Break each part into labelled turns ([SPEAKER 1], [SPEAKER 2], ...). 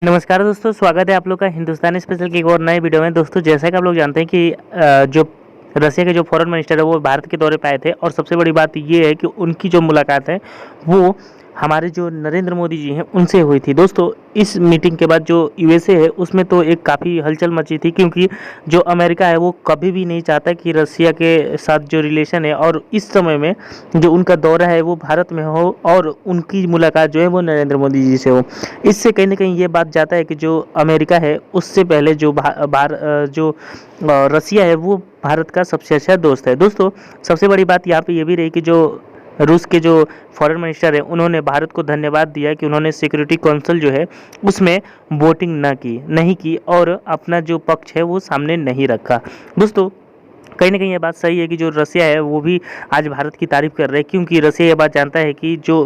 [SPEAKER 1] नमस्कार दोस्तों, स्वागत है आप लोग का हिंदुस्तानी स्पेशल की एक और नए वीडियो में। दोस्तों, जैसा कि आप लोग जानते हैं कि जो रसिया के जो फॉरेन मिनिस्टर है वो भारत के दौरे पे आए थे और सबसे बड़ी बात ये है कि उनकी जो मुलाकात है वो हमारे जो नरेंद्र मोदी जी हैं उनसे हुई थी। दोस्तों, इस मीटिंग के बाद जो यूएसए है उसमें तो एक काफ़ी हलचल मची थी, क्योंकि जो अमेरिका है वो कभी भी नहीं चाहता कि रसिया के साथ जो रिलेशन है और इस समय में जो उनका दौरा है वो भारत में हो और उनकी मुलाकात जो है वो नरेंद्र मोदी जी से हो। इससे कहीं ना कहीं ये बात जाता है कि जो अमेरिका है उससे पहले रसिया है वो भारत का सबसे अच्छा दोस्त है। दोस्तों, सबसे बड़ी बात यहाँ पे ये भी रही कि जो रूस के जो फॉरेन मिनिस्टर हैं उन्होंने भारत को धन्यवाद दिया कि उन्होंने सिक्योरिटी काउंसिल जो है उसमें वोटिंग नहीं की और अपना जो पक्ष है वो सामने नहीं रखा। दोस्तों, कहीं ना कहीं ये बात सही है कि जो रसिया है वो भी आज भारत की तारीफ कर रहे हैं, क्योंकि रसिया ये बात जानता है कि जो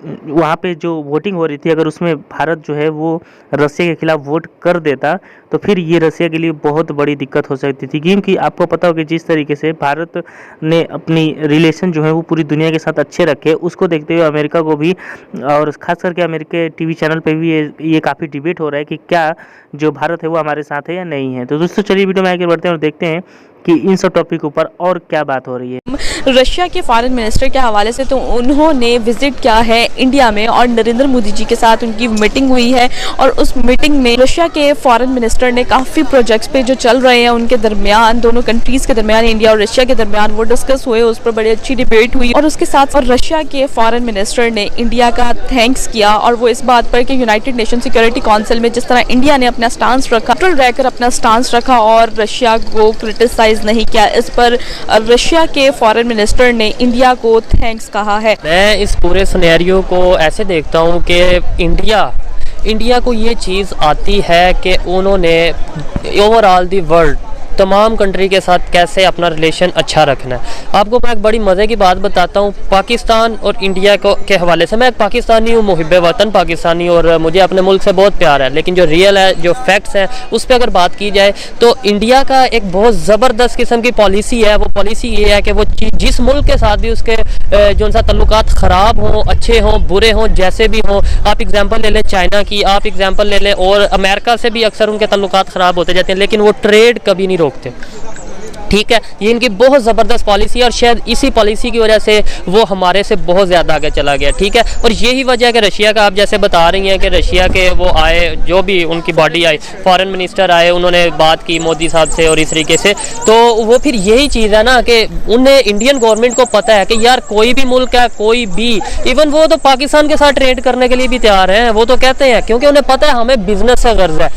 [SPEAKER 1] वहाँ पे जो वोटिंग हो रही थी अगर उसमें भारत जो है वो रसिया के खिलाफ वोट कर देता तो फिर ये रसिया के लिए बहुत बड़ी दिक्कत हो सकती थी, क्योंकि आपको पता हो कि जिस तरीके से भारत ने अपनी रिलेशन जो है वो पूरी दुनिया के साथ अच्छे रखे, उसको देखते हुए अमेरिका को भी और खास करके अमेरिका टीवी चैनल पे भी ये काफ़ी डिबेट हो रहा है कि क्या जो भारत है वो हमारे साथ है या नहीं है। तो दोस्तों, चलिए वीडियो में आगे बढ़ते हैं और देखते हैं कि इन सब टॉपिक ऊपर और क्या बात हो रही है।
[SPEAKER 2] रशिया के फॉरेन मिनिस्टर के हवाले से तो उन्होंने विजिट किया है इंडिया में और नरेंद्र मोदी जी के साथ उनकी मीटिंग हुई है और उस मीटिंग में रशिया के फॉरेन मिनिस्टर ने काफ़ी प्रोजेक्ट्स पे जो चल रहे हैं उनके दरमियान, दोनों कंट्रीज़ के दरमियान, इंडिया और रशिया के दरमियान, वो डिस्कस हुए। उस पर बड़ी अच्छी डिबेट हुई और उसके साथ रशिया के फॉरेन मिनिस्टर ने इंडिया का थैंक्स किया और वो इस बात पर कि यूनाइटेड नेशन सिक्योरिटी काउंसिल में जिस तरह इंडिया ने अपना स्टांस रखा, न्यूट्रल रहकर अपना स्टांस रखा और रशिया को क्रिटिसाइज नहीं किया, इस पर रशिया के फॉरेन मिनिस्टर ने इंडिया को थैंक्स कहा है।
[SPEAKER 3] मैं इस पूरे सिनेरियो को ऐसे देखता हूँ कि इंडिया को ये चीज़ आती है कि उन्होंने ओवरऑल दी वर्ल्ड तमाम कंट्री के साथ कैसे अपना रिलेशन अच्छा रखना है। आपको मैं एक बड़ी मज़े की बात बताता हूँ। पाकिस्तान और इंडिया के हवाले से, मैं एक पाकिस्तानी हूँ, मुहिब्बे वतन पाकिस्तानी, और मुझे अपने मुल्क से बहुत प्यार है, लेकिन जो रियल है, जो फैक्ट्स हैं, उस पर अगर बात की जाए तो इंडिया का एक बहुत ज़बरदस्त किस्म की पॉलिसी है। वो पॉलिसी ये है कि वो जिस मुल्क के साथ भी उसके जो सा तल्लुकात ख़राब हों, अच्छे हों, बुरे हों, जैसे भी हों, आप एग्जाम्पल ले लें चाइना की, आप एग्जाम्पल ले लें, और अमेरिका से भी अक्सर उनके तल्लुकात ख़राब होते जाते हैं, लेकिन वो ट्रेड कभी नहीं रोकते। ठीक है, ये इनकी बहुत ज़बरदस्त पॉलिसी है और शायद इसी पॉलिसी की वजह से वो हमारे से बहुत ज़्यादा आगे चला गया। ठीक है, और यही वजह है कि रशिया का, आप जैसे बता रही हैं कि रशिया के वो आए, जो भी उनकी बॉडी आई, फॉरेन मिनिस्टर आए, उन्होंने बात की मोदी साहब से और इस तरीके से, तो वो फिर यही चीज़ है ना कि उन्हें, इंडियन गवर्नमेंट को पता है कि यार कोई भी मुल्क है, कोई भी, इवन वो तो पाकिस्तान के साथ ट्रेड करने के लिए भी तैयार हैं, वो तो कहते हैं, क्योंकि उन्हें पता है हमें बिजनेस से गर्ज है।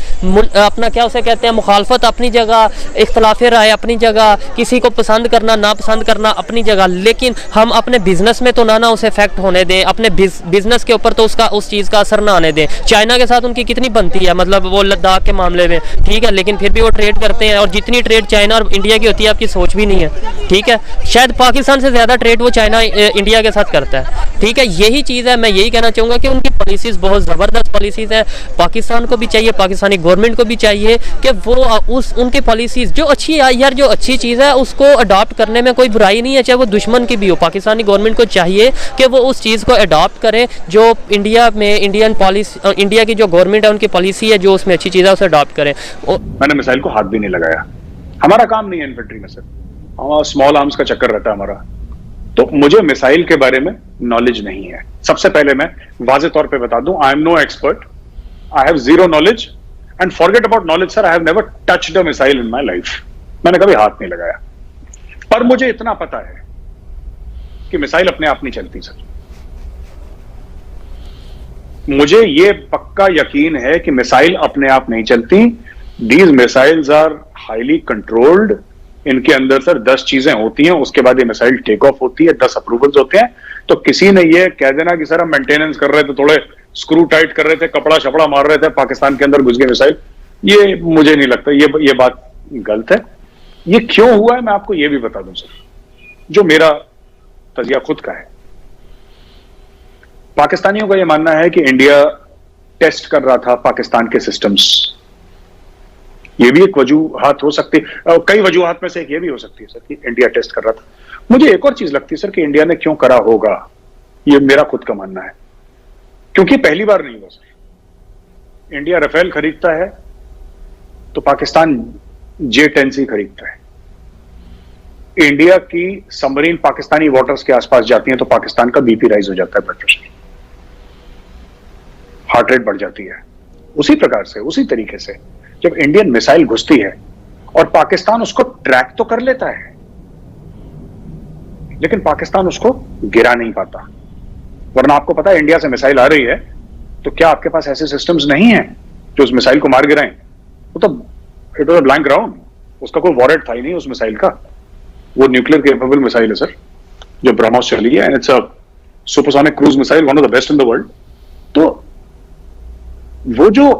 [SPEAKER 3] अपना क्या उसे कहते हैं, मुखालफत अपनी जगह, इख्तलाफ राय अपनी जगह, किसी को पसंद करना ना पसंद करना अपनी जगह, लेकिन हम अपने बिजनेस में तो ना उसे इफेक्ट होने दें, अपने बिजनेस के ऊपर तो उस चीज़ का असर ना आने दें। चाइना के साथ उनकी कितनी बनती है, मतलब वो लद्दाख के मामले में, ठीक है, लेकिन फिर भी वो ट्रेड करते हैं, और जितनी ट्रेड चाइना और इंडिया की होती है आपकी सोच भी नहीं है। ठीक है, शायद पाकिस्तान से ज़्यादा ट्रेड वो चाइना इंडिया के साथ करता है। ठीक है, यही चीज़ है। मैं यही कहना चाहूँगा कि उनकी पॉलिसीज़ बहुत ज़बरदस्त पॉलिसीज़ हैं। पाकिस्तान को भी चाहिए, पाकिस्तानी गवर्नमेंट को भी चाहिए कि वो उनकी पॉलिसीज़ जो अच्छी है यार, जो अच्छी चीज़ है उसको अडॉप्ट करने में कोई बुराई नहीं है, चाहे वो दुश्मन की भी हो। पाकिस्तानी गवर्नमेंट को चाहिए कि वो उस चीज़ को अडॉप्ट करें जो इंडिया में, इंडिया की जो गवर्नमेंट है उनकी पॉलिसी है, जो उसमें अच्छी चीज़ है उसे अडॉप्ट करें।
[SPEAKER 4] मैंने मिसाइल को हाथ भी नहीं लगाया, हमारा काम नहीं है इन्फेंट्री में, सर हमारा स्मॉल आर्म्स का चक्कर रहता है हमारा, तो मुझे मिसाइल के बारे में नॉलेज नहीं है। सबसे पहले मैं वाज़े तौर पे बता दूं, I am no expert, I have zero knowledge, and forget about knowledge sir, I have never touched a missile in my life. मैंने कभी हाथ नहीं लगाया, पर मुझे इतना पता है कि मिसाइल अपने आप नहीं चलती सर। मुझे यह पक्का यकीन है कि मिसाइल अपने आप नहीं चलती। These missiles are highly controlled, इनके अंदर सर 10 चीजें होती हैं, उसके बाद ये मिसाइल टेक ऑफ होती है, 10 अप्रूवल्स होते हैं। तो किसी ने ये कह देना कि सर हम मेंटेनेंस कर रहे थे, थोड़े स्क्रू टाइट कर रहे थे, कपड़ा शपड़ा मार रहे थे, पाकिस्तान के अंदर घुस गए मिसाइल, ये मुझे नहीं लगता, ये बात गलत है। ये क्यों हुआ है मैं आपको ये भी बता दूं सर, जो मेरा तजिया खुद का है। पाकिस्तानियों का यह मानना है कि इंडिया टेस्ट कर रहा था पाकिस्तान के सिस्टम्स। ये भी एक वजूहात हो सकती है, कई वजूहात में से एक ये भी हो सकती है सर कि इंडिया टेस्ट कर रहा था। मुझे एक और चीज लगती है सर कि इंडिया ने क्यों करा होगा, ये मेरा खुद का मानना है, क्योंकि पहली बार नहीं हुआ सर। इंडिया राफेल खरीदता है तो पाकिस्तान J-10C खरीदता है। इंडिया की सबमरीन पाकिस्तानी वाटर्स के आसपास जाती है तो पाकिस्तान का बीपी राइज हो जाता है, ब्लड प्रेशर, हार्ट रेट बढ़ जाती है। उसी प्रकार से, उसी तरीके से जब इंडियन मिसाइल घुसती है और पाकिस्तान उसको ट्रैक तो कर लेता है, लेकिन पाकिस्तान उसको गिरा नहीं पाता। वरना आपको पता है इंडिया से मिसाइल आ रही है तो क्या आपके पास ऐसे सिस्टम्स नहीं है जो उस मिसाइल को मार गिराएं? वो तो it was a blank ground, उसका कोई वॉरेट था ही नहीं उस मिसाइल का। वो न्यूक्लियर केपेबल मिसाइल है सर, जो ब्रह्मोस चली है, and it's a supersonic cruise missile, one of the best in the world. तो वो जो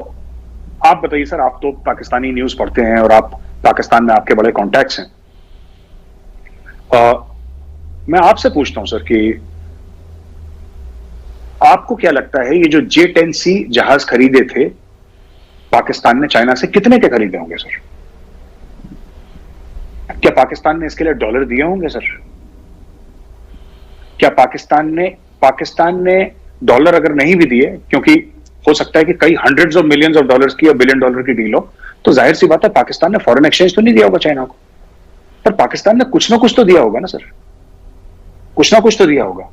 [SPEAKER 4] आप बताइए सर, आप तो पाकिस्तानी न्यूज पढ़ते हैं और आप पाकिस्तान में आपके बड़े कॉन्टैक्ट्स हैं। मैं आपसे पूछता हूं सर कि आपको क्या लगता है ये जो J-10C जहाज खरीदे थे पाकिस्तान ने चाइना से, कितने के खरीदे होंगे सर? क्या पाकिस्तान ने इसके लिए डॉलर दिए होंगे सर? क्या पाकिस्तान ने डॉलर अगर नहीं भी दिए, क्योंकि हो सकता है कि कई hundreds of millions of dollars की या बिलियन डॉलर की डील हो, तो जाहिर सी बात है पाकिस्तान ने फॉरेन एक्सचेंज तो नहीं दिया होगा चाइना को, पर पाकिस्तान ने कुछ ना कुछ तो दिया होगा ना सर, कुछ ना कुछ तो दिया होगा।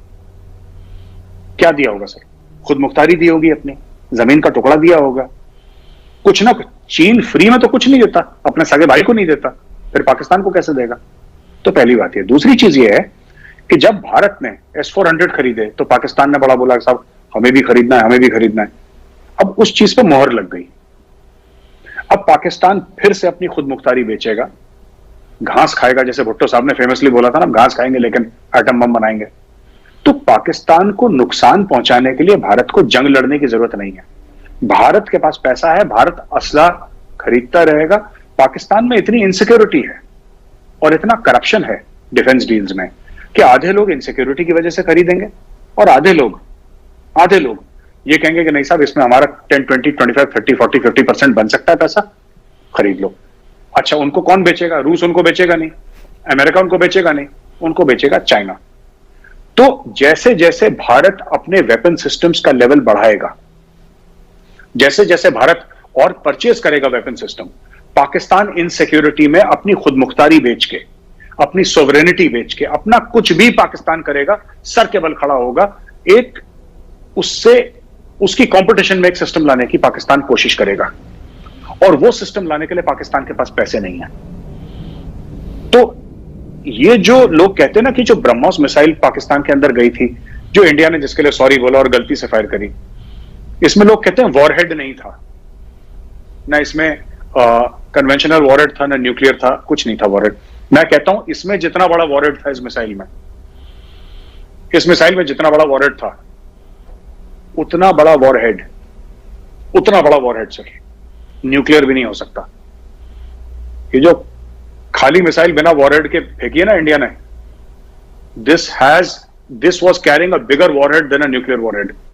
[SPEAKER 4] क्या दिया होगा सर? खुद मुख्तारी दी होगी, अपनी जमीन का टुकड़ा दिया होगा, कुछ ना कुछ। चीन फ्री में तो कुछ नहीं देता, अपने सगे भाई को नहीं देता, फिर पाकिस्तान को कैसे देगा? तो पहली बात यह। दूसरी चीज यह है कि जब भारत ने S-400 खरीदे तो पाकिस्तान ने बड़ा बोला साहब हमें भी खरीदना है, हमें भी खरीदना है। अब उस चीज पे मोहर लग गई। अब पाकिस्तान फिर से अपनी खुद मुख्तारी बेचेगा, घास खाएगा, जैसे भुट्टो साहब ने फेमसली बोला था ना, घास खाएंगे लेकिन एटम बम बनाएंगे। तो पाकिस्तान को नुकसान पहुंचाने के लिए भारत को जंग लड़ने की जरूरत नहीं है। भारत के पास पैसा है, भारत असला खरीदता रहेगा। पाकिस्तान में इतनी इनसिक्योरिटी है और इतना करप्शन है डिफेंस डील्स में कि आधे लोग इनसिक्योरिटी की वजह से खरीदेंगे और आधे लोग ये कहेंगे कि नहीं साहब इसमें हमारा 10, 20, 25, 30, 40, 50% बन सकता है, पैसा खरीद लो। अच्छा, उनको कौन बेचेगा? रूस उनको बेचेगा नहीं, अमेरिका उनको बेचेगा नहीं, उनको बेचेगा चाइना। तो जैसे जैसे भारत अपने वेपन सिस्टम्स का लेवल बढ़ाएगा, जैसे जैसे भारत और परचेज करेगा वेपन सिस्टम, पाकिस्तान इन सिक्योरिटी में अपनी खुद मुख्तारी बेच के, अपनी सोवरेनिटी बेच के, अपना कुछ भी पाकिस्तान करेगा, सर के बल खड़ा होगा। एक उसकी कंपटीशन में एक सिस्टम लाने की पाकिस्तान कोशिश करेगा, और वो सिस्टम लाने के लिए पाकिस्तान के पास पैसे नहीं है। तो ये जो लोग कहते हैं ना कि जो ब्रह्मोस मिसाइल पाकिस्तान के अंदर गई थी, जो इंडिया ने जिसके लिए सॉरी बोला और गलती से फायर करी, इसमें लोग कहते हैं वॉरहेड नहीं था ना, इसमें कन्वेंशनल वॉरहेड था ना न्यूक्लियर था, कुछ नहीं था वॉरहेड। मैं कहता हूं इसमें जितना बड़ा वॉरहेड था इस मिसाइल में जितना बड़ा वॉरहेड था, उतना बड़ा वॉरहेड सर न्यूक्लियर भी नहीं हो सकता। ये जो खाली मिसाइल बिना वॉरहेड के फेंकी है ना इंडिया ने, this was carrying a bigger warhead than a nuclear warhead.